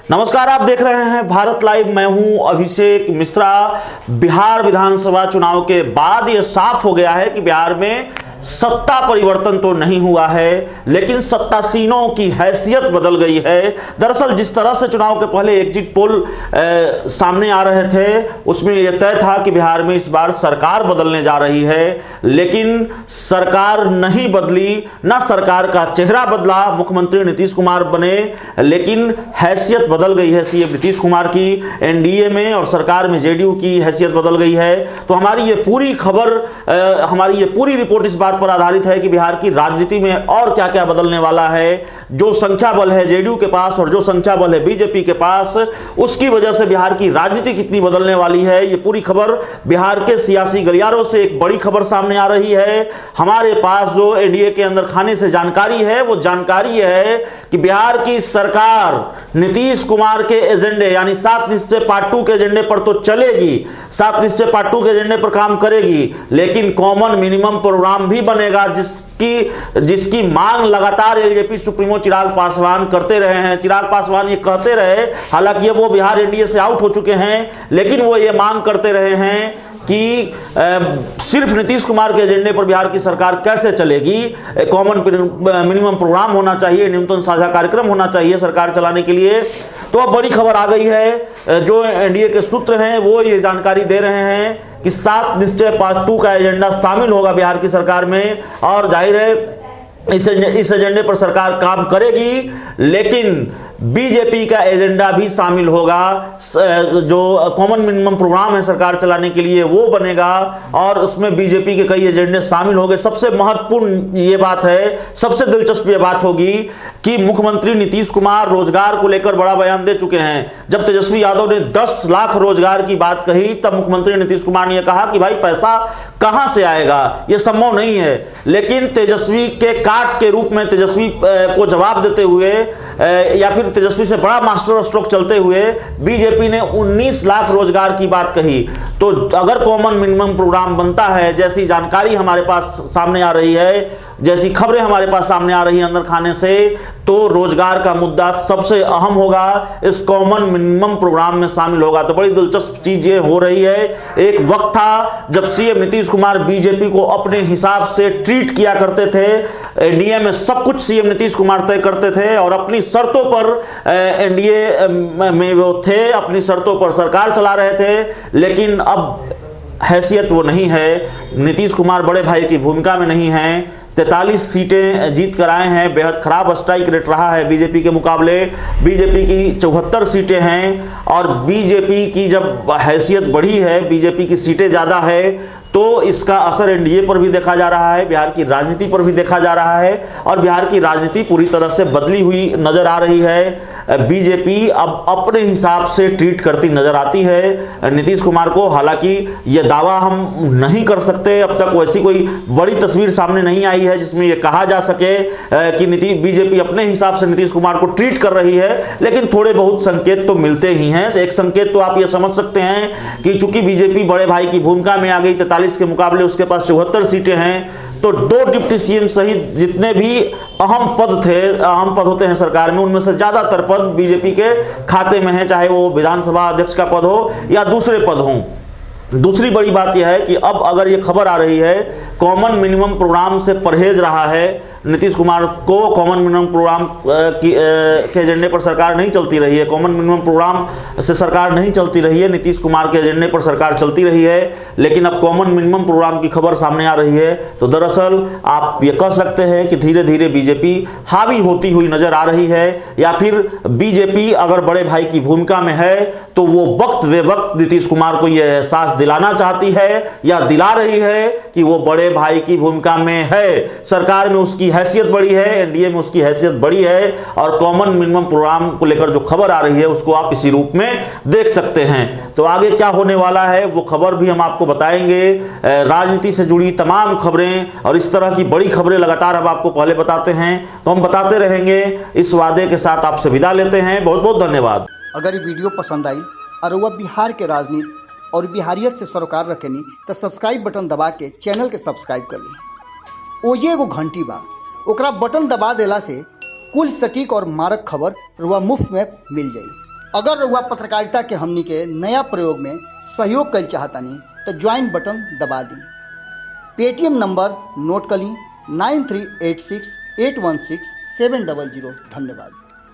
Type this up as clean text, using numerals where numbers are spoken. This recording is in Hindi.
नमस्कार, आप देख रहे हैं भारत लाइव। मैं हूं अभिषेक मिश्रा। बिहार विधानसभा चुनाव के बाद ये साफ हो गया है कि बिहार में सत्ता परिवर्तन तो नहीं हुआ है, लेकिन सत्तासीनों की हैसियत बदल गई है। दरअसल जिस तरह से चुनाव के पहले एग्जिट पोल सामने आ रहे थे, उसमें यह तय था कि बिहार में इस बार सरकार बदलने जा रही है, लेकिन सरकार नहीं बदली, ना सरकार का चेहरा बदला। मुख्यमंत्री नीतीश कुमार बने, लेकिन हैसियत बदल गई है सीएम नीतीश कुमार की। एनडीए में और सरकार में जेडीयू की हैसियत बदल गई है। तो हमारी ये पूरी खबर, हमारी ये पूरी रिपोर्ट इस बात पर आधारित है कि बिहार की राजनीति में और क्या क्या बदलने वाला है। जो संख्या बल है जेडीयू के पास और जो संख्या बल है बीजेपी के पास, उसकी वजह से बिहार की राजनीति कितनी बदलने वाली है, ये पूरी खबर बिहार के सियासी गलियारों से एक बड़ी खबर सामने आ रही है। हमारे पास जो एनडीए के अंदर खाने से जानकारी है, वो जानकारी है कि बिहार की सरकार नीतीश कुमार के एजेंडे यानी 7 निश्चय पार्ट 2 के एजेंडे पर तो चलेगी, 7 निश्चय पार्ट 2 के एजेंडे पर काम करेगी, लेकिन कॉमन मिनिमम प्रोग्राम भी बनेगा, जिसकी मांग लगातार एलजेपी सुप्रीमो चिराग पासवान करते रहे हैं। चिराग पासवान ये कहते रहे, हालांकि वो बिहार एनडीए से आउट हो चुके हैं, लेकिन वो ये मांग करते रहे हैं कि सिर्फ नीतीश कुमार के एजेंडे पर बिहार की सरकार कैसे चलेगी। कॉमन मिनिमम प्रोग्राम होना चाहिए, न्यूनतम साझा कार्यक्रम होना चाहिए सरकार चलाने के लिए। तो अब बड़ी खबर आ गई है। जो एनडीए के सूत्र हैं वो ये जानकारी दे रहे हैं कि 7 निश्चय पार्ट 2 का एजेंडा शामिल होगा बिहार की सरकार में, और जाहिर है इस एजेंडे पर सरकार काम करेगी, लेकिन बीजेपी का एजेंडा भी शामिल होगा। जो कॉमन मिनिमम प्रोग्राम है सरकार चलाने के लिए वो बनेगा, और उसमें बीजेपी के कई एजेंडे शामिल होंगे। सबसे महत्वपूर्ण ये बात है, सबसे दिलचस्प ये बात होगी कि मुख्यमंत्री नीतीश कुमार रोजगार को लेकर बड़ा बयान दे चुके हैं। जब तेजस्वी यादव ने 10 लाख रोजगार की बात कही, तब मुख्यमंत्री नीतीश कुमार ने यह कहा कि भाई पैसा कहां से आएगा, यह संभव नहीं है। लेकिन तेजस्वी के काट के रूप में तेजस्वी को जवाब देते हुए, या फिर तेजस्वी से बड़ा मास्टर स्ट्रोक चलते हुए बीजेपी ने 19 लाख रोजगार की बात कही। तो अगर कॉमन मिनिमम प्रोग्राम बनता है, जैसी जानकारी हमारे पास सामने आ रही है, जैसी खबरें हमारे पास सामने आ रही हैं अंदर खाने से, तो रोजगार का मुद्दा सबसे अहम होगा, इस कॉमन मिनिमम प्रोग्राम में शामिल होगा। तो बड़ी दिलचस्प चीज ये हो रही है। एक वक्त था जब सीएम नीतीश कुमार बीजेपी को अपने हिसाब से ट्रीट किया करते थे, एनडीए में सब कुछ सीएम नीतीश कुमार तय करते थे और अपनी शर्तों पर एनडीए में वो थे, अपनी शर्तों पर सरकार चला रहे थे। लेकिन अब हैसियत वो नहीं है, नीतीश कुमार बड़े भाई की भूमिका में नहीं है। 43 सीटें जीत कर आए हैं, बेहद खराब स्ट्राइक रेट रहा है बीजेपी के मुकाबले। बीजेपी की 74 सीटें हैं, और बीजेपी की जब हैसियत बढ़ी है, बीजेपी की सीटें ज़्यादा है, तो इसका असर एनडीए पर भी देखा जा रहा है, बिहार की राजनीति पर भी देखा जा रहा है, और बिहार की राजनीति पूरी तरह से बदली हुई नजर आ रही है। बीजेपी अब अपने हिसाब से ट्रीट करती नजर आती है नीतीश कुमार को। हालांकि ये दावा हम नहीं कर सकते, अब तक वैसी कोई बड़ी तस्वीर सामने नहीं आई है जिसमें यह कहा जा सके कि बीजेपी अपने हिसाब से नीतीश कुमार को ट्रीट कर रही है, लेकिन थोड़े बहुत संकेत तो मिलते ही हैं। एक संकेत तो आप ये समझ सकते हैं कि चूंकि बीजेपी बड़े भाई की भूमिका में आ गई, 43 के मुकाबले उसके पास 74 सीटें हैं, तो 2 डिप्टी सीएम सहित जितने भी अहम पद होते हैं सरकार में, उनमें से ज्यादातर पद बीजेपी के खाते में है, चाहे वो विधानसभा अध्यक्ष का पद हो या दूसरे पद हों। दूसरी बड़ी बात यह है कि अब अगर ये खबर आ रही है कॉमन मिनिमम प्रोग्राम से परहेज रहा है नीतीश कुमार को, कॉमन मिनिमम प्रोग्राम के एजेंडे पर सरकार नहीं चलती रही है, कॉमन मिनिमम प्रोग्राम से सरकार नहीं चलती रही है, नीतीश कुमार के एजेंडे पर सरकार चलती रही है, लेकिन अब कॉमन मिनिमम प्रोग्राम की खबर सामने आ रही है, तो दरअसल आप ये कह सकते हैं कि धीरे धीरे बीजेपी हावी होती हुई नजर आ रही है। या फिर बीजेपी अगर बड़े भाई की भूमिका में है, तो वो वक्त वे वक्त नीतीश कुमार को यह एहसास दिलाना चाहती है या दिला रही है कि वो बड़े भाई की भूमिका में है। सरकार में उसकी हैसियत बढ़ी है, एनडीए में उसकी हैसियत बढ़ी है, और कॉमन मिनिमम प्रोग्राम को लेकर जो खबर आ रही है उसको आप इसी रूप में देख सकते हैं। तो आगे क्या होने वाला है वो खबर भी हम आपको बताएंगे। राजनीति से जुड़ी तमाम खबरें और इस तरह की बड़ी खबरें लगातार हम आपको पहले बताते हैं, तो हम बताते रहेंगे। इस वादे के साथ आपसे विदा लेते हैं। बहुत बहुत धन्यवाद। अगर ये वीडियो पसंद आई और वह बिहार के राजनीति और बिहारियत से सरोकार रखेनी, तो सब्सक्राइब बटन दबा के चैनल के सब्सक्राइब कर ली। ओजे एगो घंटी बा, ओकरा बटन दबा देला से कुल सटीक और मारक खबर रुआ मुफ्त में मिल जाई। अगर रउआ पत्रकारिता के हमनी के नया प्रयोग में सहयोग कर चाहतनी तो ज्वाइन बटन दबा दी। पेटीएम नंबर नोट कर ली 9386816700। धन्यवाद।